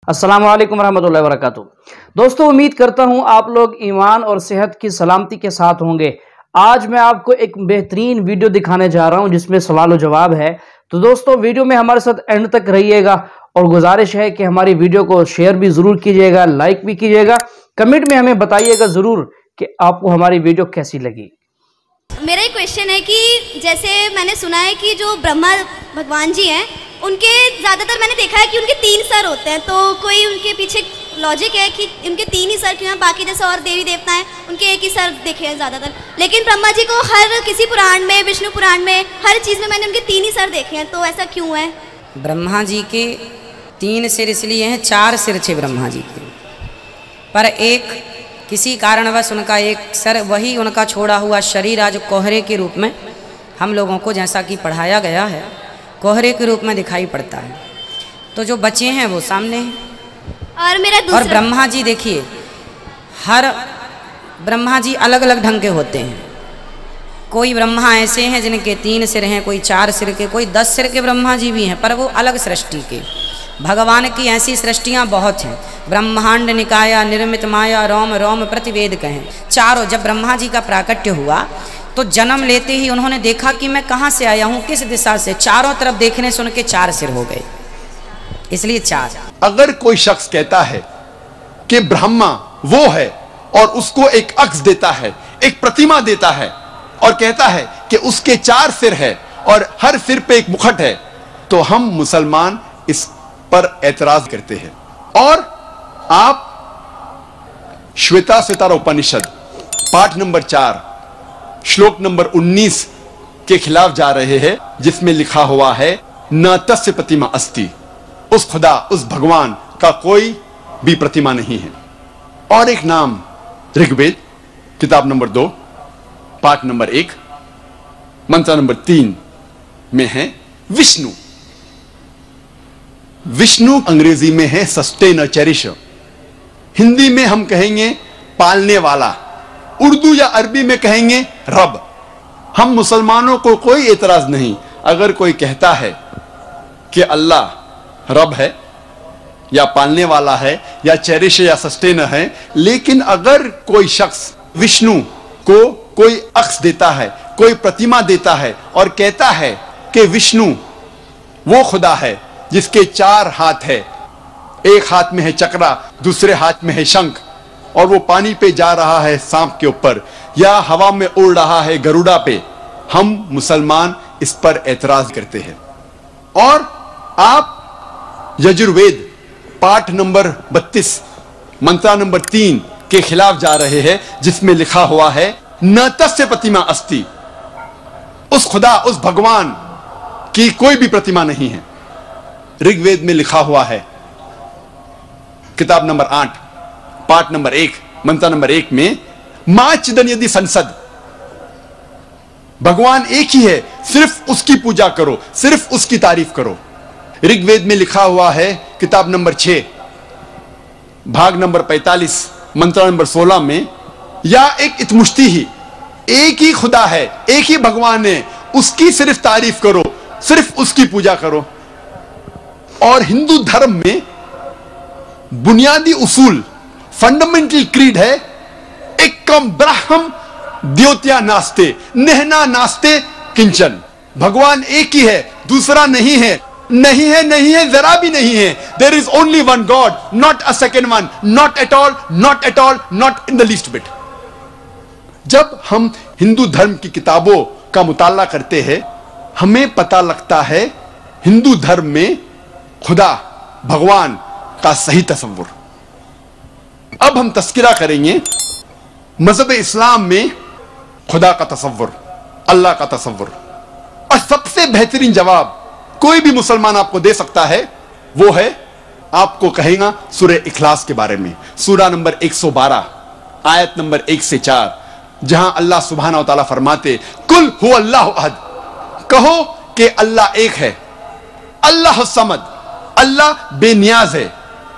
अस्सलाम वालेकुम रहमतुल्लाहि व बरकातुहू। दोस्तों, उम्मीद करता हूं आप लोग ईमान और सेहत की सलामती के साथ होंगे। आज मैं आपको एक बेहतरीन वीडियो दिखाने जा रहा हूं जिसमें सवाल और जवाब है। तो दोस्तों, वीडियो में हमारे साथ एंड तक रहिएगा और गुजारिश है कि हमारी वीडियो को शेयर भी ज़रूर कीजिएगा, लाइक भी कीजिएगा। कमेंट में हमें बताइएगा ज़रूर कि आपको हमारी वीडियो कैसी लगी। मेरा एक क्वेश्चन है कि जैसे मैंने सुना है कि जो ब्रह्मा भगवान जी हैं उनके ज़्यादातर मैंने देखा है कि उनके 3 सर होते हैं, तो कोई उनके पीछे लॉजिक है कि उनके 3 ही सर क्यों हैं? बाकी जैसे और देवी देवता हैं उनके एक ही सर देखे हैं ज़्यादातर, लेकिन ब्रह्मा जी को हर किसी पुराण में, विष्णु पुराण में, हर चीज़ में मैंने उनके 3 ही सर देखे हैं, तो ऐसा क्यों है? ब्रह्मा जी के 3 सिर इसलिए हैं, 4 सिर थे ब्रह्मा जी के, पर एक किसी कारणवश उनका एक सर, वही उनका छोड़ा हुआ शरीर आज कोहरे के रूप में हम लोगों को, जैसा कि पढ़ाया गया है, कोहरे के रूप में दिखाई पड़ता है। तो जो बचे हैं वो सामने हैं। और ब्रह्मा जी देखिए, हर ब्रह्मा जी अलग अलग ढंग के होते हैं। कोई ब्रह्मा ऐसे हैं जिनके 3 सिर हैं, कोई 4 सिर के, कोई 10 सिर के ब्रह्मा जी भी हैं, पर वो अलग सृष्टि के। भगवान की ऐसी सृष्टियाँ बहुत हैं। ब्रह्मांड निकाया निर्मित माया रोम रोम प्रतिवेद कहें। चारों, जब ब्रह्मा जी का प्राकट्य हुआ तो जन्म लेते ही उन्होंने देखा कि मैं कहाँ से आया हूँ, किस दिशा से। चारों तरफ देखने से उनके 4 सिर हो गए, इसलिए 4। अगर कोई शख्स कहता है कि ब्रह्मा वो है और उसको एक अक्स देता है, एक प्रतिमा देता है और कहता है कि उसके 4 सिर है और हर सिर पे एक मुखट है, तो हम मुसलमान इस पर एतराज करते हैं। और आप श्वेता सितारा उपनिषद पाठ नंबर 4 श्लोक नंबर 19 के खिलाफ जा रहे हैं, जिसमें लिखा हुआ है न तस्य प्रतिमा अस्ति। उस खुदा, उस भगवान का कोई भी प्रतिमा नहीं है। और एक नाम ऋग्वेद किताब नंबर 2 पाठ नंबर 1 मंत्र नंबर 3 में है विष्णु। विष्णु अंग्रेजी में है सस्टेन, चेरिश। हिंदी में हम कहेंगे पालने वाला, उर्दू या अरबी में कहेंगे रब। हम मुसलमानों को कोई एतराज नहीं अगर कोई कहता है कि अल्लाह रब है या पालने वाला है या चेरिश या सस्टेन है, लेकिन अगर कोई शख्स विष्णु को कोई अक्स देता है, कोई प्रतिमा देता है और कहता है कि विष्णु वो खुदा है जिसके 4 हाथ है, एक हाथ में है चक्रा, दूसरे हाथ में है शंख, और वो पानी पे जा रहा है सांप के ऊपर या हवा में उड़ रहा है गरुड़ा पे, हम मुसलमान इस पर एतराज करते हैं। और आप यजुर्वेद पाठ नंबर 32 मंत्र नंबर 3 के खिलाफ जा रहे हैं, जिसमें लिखा हुआ है न तस्य प्रतिमा अस्ति। उस खुदा, उस भगवान की कोई भी प्रतिमा नहीं है। ऋग्वेद में लिखा हुआ है किताब नंबर 8 पाठ नंबर 1 मंत्र नंबर 1 में मां चिदन यदि संसद, भगवान एक ही है, सिर्फ उसकी पूजा करो, सिर्फ उसकी तारीफ करो। ऋग्वेद में लिखा हुआ है किताब नंबर 6 भाग नंबर 45 मंत्र नंबर 16 में या एक इतमुश्ती ही, एक ही खुदा है, एक ही भगवान है, उसकी सिर्फ तारीफ करो, सिर्फ उसकी पूजा करो। और हिंदू धर्म में बुनियादी उसूल, फंडामेंटल क्रीड है एकम ब्रह्म द्योत्या नास्ते नेहना नास्ते किंचन। भगवान एक ही है, दूसरा नहीं है, नहीं है, नहीं है, जरा भी नहीं है। There is only one God, not a second one, not at all, not at all, not in the least bit. जब हम हिंदू धर्म की किताबों का मुताला करते हैं, हमें पता लगता है हिंदू धर्म में खुदा, भगवान का सही तस्वुर। अब हम तस्किरा करेंगे मजहब इस्लाम में खुदा का तस्वुर, अल्लाह का तस्वुर। और सबसे बेहतरीन जवाब कोई भी मुसलमान आपको दे सकता है, वो है, आपको कहेगा सूरह इखलास के बारे में, सूरा नंबर 112 आयत नंबर 1 से 4, जहां अल्लाह सुब्हानहू व तआला फरमाते कुल हु अल्लाहु अहद, कहो कि अल्लाह एक है, अल्लाह समद, अल्लाह बेनियाज है,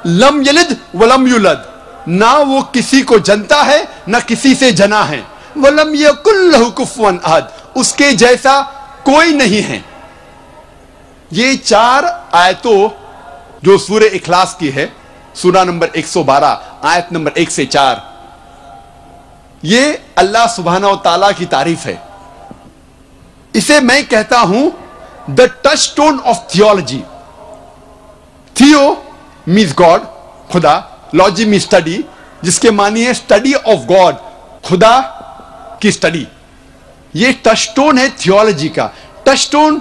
लम यलिद वलम युलद, ना वो किसी को जनता है ना किसी से जना है, वलम यकुल लहु कुफुवन अहद, उसके जैसा कोई नहीं है। ये 4 आयतों जो सूरह इखलास की है, सूरा नंबर 112 आयत नंबर 1 से 4। ये अल्लाह सुब्हानहू व तआला की तारीफ है। इसे मैं कहता हूं the touch stone of theology. थियो मीन्स गॉड, खुदा, लॉजी मीन्स स्टडी, जिसके मानी है स्टडी ऑफ गॉड, खुदा की स्टडी। ये टच स्टोन है थियोलॉजी का। टच स्टोन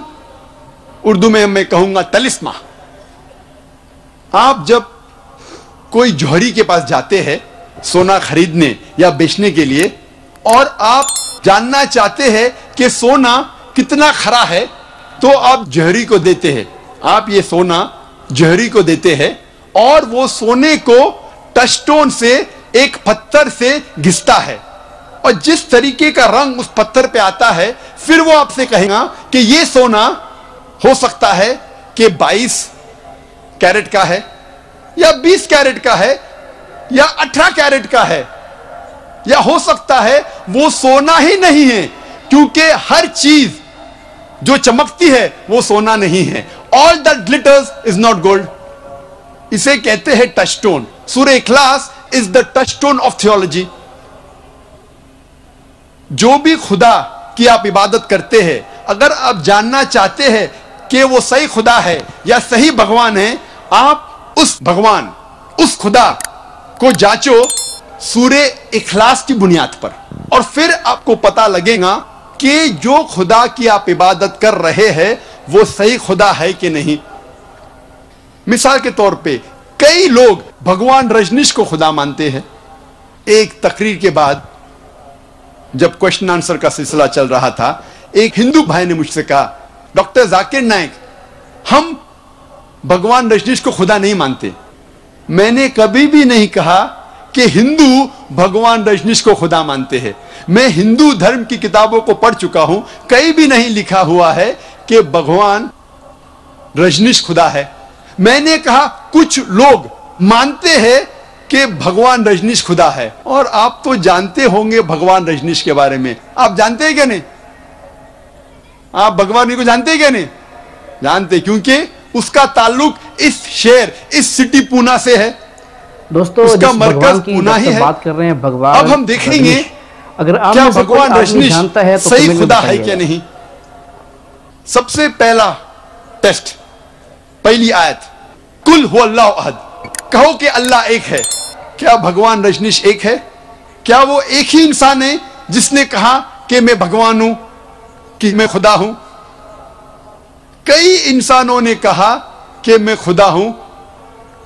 उर्दू में मैं कहूंगा तलिस्मा। आप जब कोई जौहरी के पास जाते हैं सोना खरीदने या बेचने के लिए, और आप जानना चाहते हैं कि सोना कितना खरा है, तो आप जौहरी को देते हैं। आप ये सोना जौहरी को देते हैं और वो सोने को टच स्टोन से एक पत्थर से घिसता है, और जिस तरीके का रंग उस पत्थर पे आता है, फिर वो आपसे कहेगा कि ये सोना हो सकता है कि 22 कैरेट का है, या 20 कैरेट का है, या 18 कैरेट का है, या हो सकता है वो सोना ही नहीं है, क्योंकि हर चीज जो चमकती है वो सोना नहीं है। All that glitters is not gold. इसे कहते हैं touch stone. Surah Ikhlas is the touch stone of theology. जो भी खुदा की आप इबादत करते हैं, अगर आप जानना चाहते हैं कि वो सही खुदा है या सही भगवान है, आप उस भगवान, उस खुदा को जांचो सूरह इखलास की बुनियाद पर, और फिर आपको पता लगेगा कि जो खुदा की आप इबादत कर रहे हैं वो सही खुदा है कि नहीं। मिसाल के तौर पे कई लोग भगवान रजनीश को खुदा मानते हैं। एक तकरीर के बाद जब क्वेश्चन आंसर का सिलसिला चल रहा था, एक हिंदू भाई ने मुझसे कहा, डॉक्टर जाकिर नाइक, हम भगवान रजनीश को खुदा नहीं मानते। मैंने कभी भी नहीं कहा कि हिंदू भगवान रजनीश को खुदा मानते हैं। मैं हिंदू धर्म की किताबों को पढ़ चुका हूं, कहीं भी नहीं लिखा हुआ है कि भगवान रजनीश खुदा है। मैंने कहा कुछ लोग मानते हैं कि भगवान रजनीश खुदा है, और आप तो जानते होंगे भगवान रजनीश के बारे में। आप जानते हैं क्या नहीं? आप भगवान को जानते हैं क्या नहीं? जानते, क्योंकि उसका ताल्लुक इस शहर, इस सिटी पूना से है। दोस्तों, उसका मरकज पूना ही है। बात कर रहे हैं भगवान। अब हम देखेंगे अगर क्या भगवान रजनीश जानता है तो सही खुदा है क्या नहीं। सबसे पहला टेस्ट, पहली आयत, कुल हु अल्लाहु अहद, कहो कि अल्लाह एक है। क्या भगवान रजनीश एक है? क्या वो एक ही इंसान है जिसने कहा कि मैं भगवान हूं, कि मैं खुदा हूं? कई इंसानों ने कहा कि मैं खुदा हूं।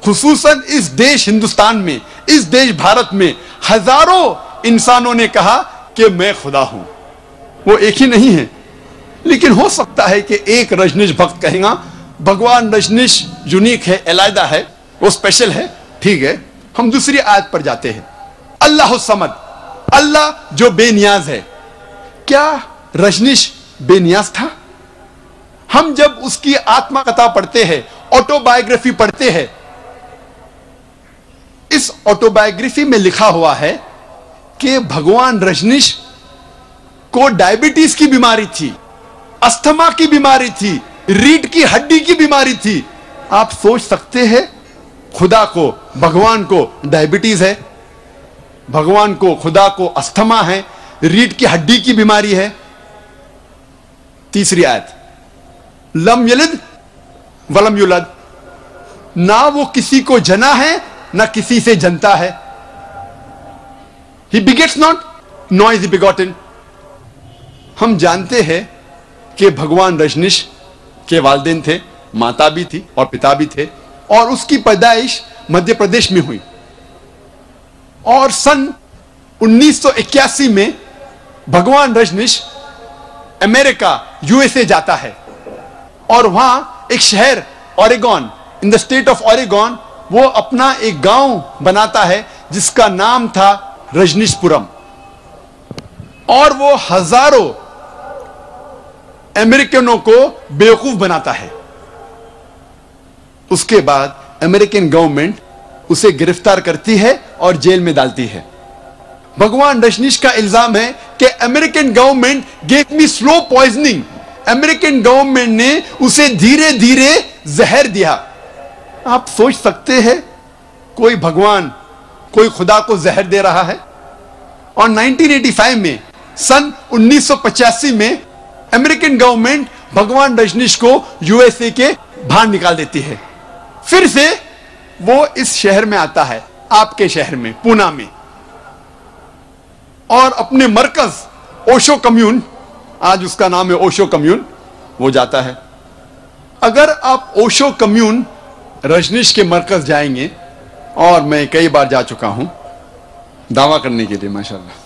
खुसूसन इस देश हिंदुस्तान में, इस देश भारत में हजारों इंसानों ने कहा कि मैं खुदा हूं। वो एक ही नहीं है, लेकिन हो सकता है कि एक रजनीश भक्त कहेगा भगवान रजनीश यूनिक है, अलग है, वो स्पेशल है। ठीक है, हम दूसरी आयत पर जाते हैं। अल्लाह समद, अल्लाह जो बेनियाज है। क्या रजनीश बेनियाज था? हम जब उसकी आत्मकथा पढ़ते हैं, ऑटोबायोग्राफी पढ़ते हैं, इस ऑटोबायोग्राफी में लिखा हुआ है कि भगवान रजनीश को डायबिटीज की बीमारी थी, अस्थमा की बीमारी थी, रीढ़ की हड्डी की बीमारी थी। आप सोच सकते हैं, खुदा को, भगवान को डायबिटीज है, भगवान को, खुदा को अस्थमा है, रीढ़ की हड्डी की बीमारी है। तीसरी आयत, लम यलिद वलम युलद, ना वो किसी को जना है ना किसी से जनता है। He begets not, nor is he begotten. हम जानते हैं कि भगवान रजनीश के वालिदैन थे, माता भी थी और पिता भी थे, और उसकी पैदाइश मध्य प्रदेश में हुई। और सन 1981 में भगवान रजनीश अमेरिका, यूएसए जाता है, और वहां एक शहर Oregon, in the state of Oregon, वो अपना एक गांव बनाता है जिसका नाम था रजनीशपुरम, और वो हजारों अमेरिकनों को बेवकूफ बनाता है। उसके बाद अमेरिकन गवर्नमेंट उसे गिरफ्तार करती है और जेल में डालती है। भगवान रजनीश का इल्जाम है कि American government gave me slow poisoning, American government ने उसे धीरे धीरे जहर दिया। आप सोच सकते हैं कोई भगवान, कोई खुदा को जहर दे रहा है। और 1985 में, सन 1985 में अमेरिकन गवर्नमेंट भगवान रजनीश को यूएसए के बाहर निकाल देती है। फिर से वो इस शहर में आता है, आपके शहर में, पूना में, और अपने मरकज ओशो कम्यून, आज उसका नाम है ओशो कम्यून, वो जाता है। अगर आप ओशो कम्यून रजनीश के मरकज जाएंगे, और मैं कई बार जा चुका हूं दावा करने के लिए, माशाल्लाह,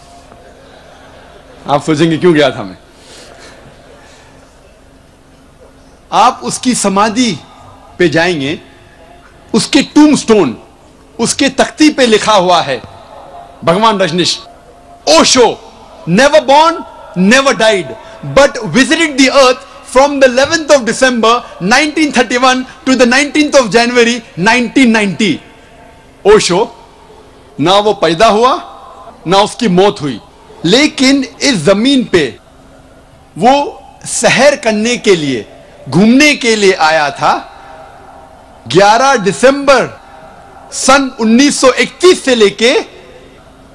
आप सोचेंगे क्यों गया था मैं। आप उसकी समाधि पे जाएंगे, उसके टूमस्टोन, उसके तख्ती पे लिखा हुआ है भगवान Rajneesh, Osho never born never died but visited the earth from the 11th of December 1931 to the 19th of January 1990। Osho ना वो पैदा हुआ ना उसकी मौत हुई, लेकिन इस जमीन पे वो सैर करने के लिए, घूमने के लिए आया था। 11 दिसंबर सन 1931 से लेके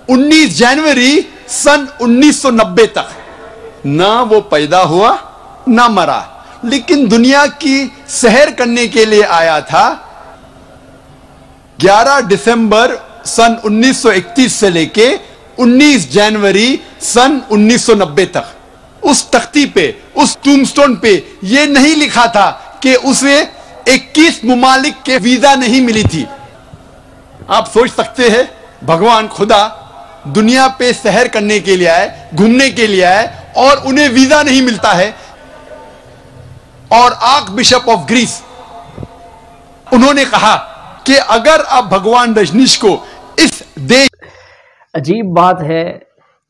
19 जनवरी सन 1990 तक ना वो पैदा हुआ ना मरा, लेकिन दुनिया की सैर करने के लिए आया था। 11 दिसंबर सन 1931 से लेके 19 जनवरी सन 1990 तक उस तख्ती पे, उस टूमस्टोन पे यह नहीं लिखा था कि उसे 21 मुमालिक के वीजा नहीं मिली थी। आप सोच सकते हैं, भगवान खुदा दुनिया पे सैर करने के लिए आए, घूमने के लिए आए, और उन्हें वीजा नहीं मिलता है। और आर्क बिशप ऑफ ग्रीस, उन्होंने कहा कि अगर आप भगवान रजनीश को इस देश, अजीब बात है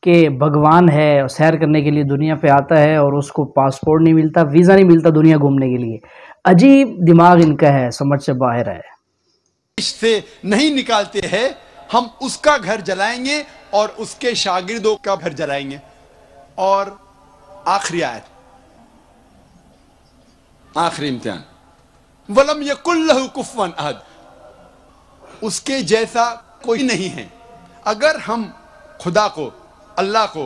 कि भगवान है और सैर करने के लिए दुनिया पे आता है और उसको पासपोर्ट नहीं मिलता, वीज़ा नहीं मिलता दुनिया घूमने के लिए। अजीब दिमाग इनका है, समझ से बाहर है। से नहीं निकालते हैं, हम उसका घर जलाएंगे और उसके शागिर्दों का घर जलाएंगे। और आखिरी आयत, आखिरी इम्तिहान, वलम यकुल्लहु कुफुवन अहद, उसके जैसा कोई नहीं है। अगर हम खुदा को, अल्लाह को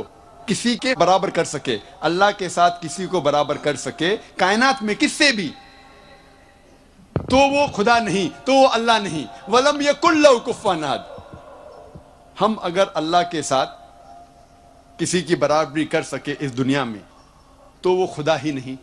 किसी के बराबर कर सके, अल्लाह के साथ किसी को बराबर कर सके कायनात में किससे भी, तो वो खुदा नहीं, तो वो अल्लाह नहीं। वलम यकुल्लहु कुफुवन अहद, हम अगर अल्लाह के साथ किसी की बराबरी कर सके इस दुनिया में, तो वो खुदा ही नहीं।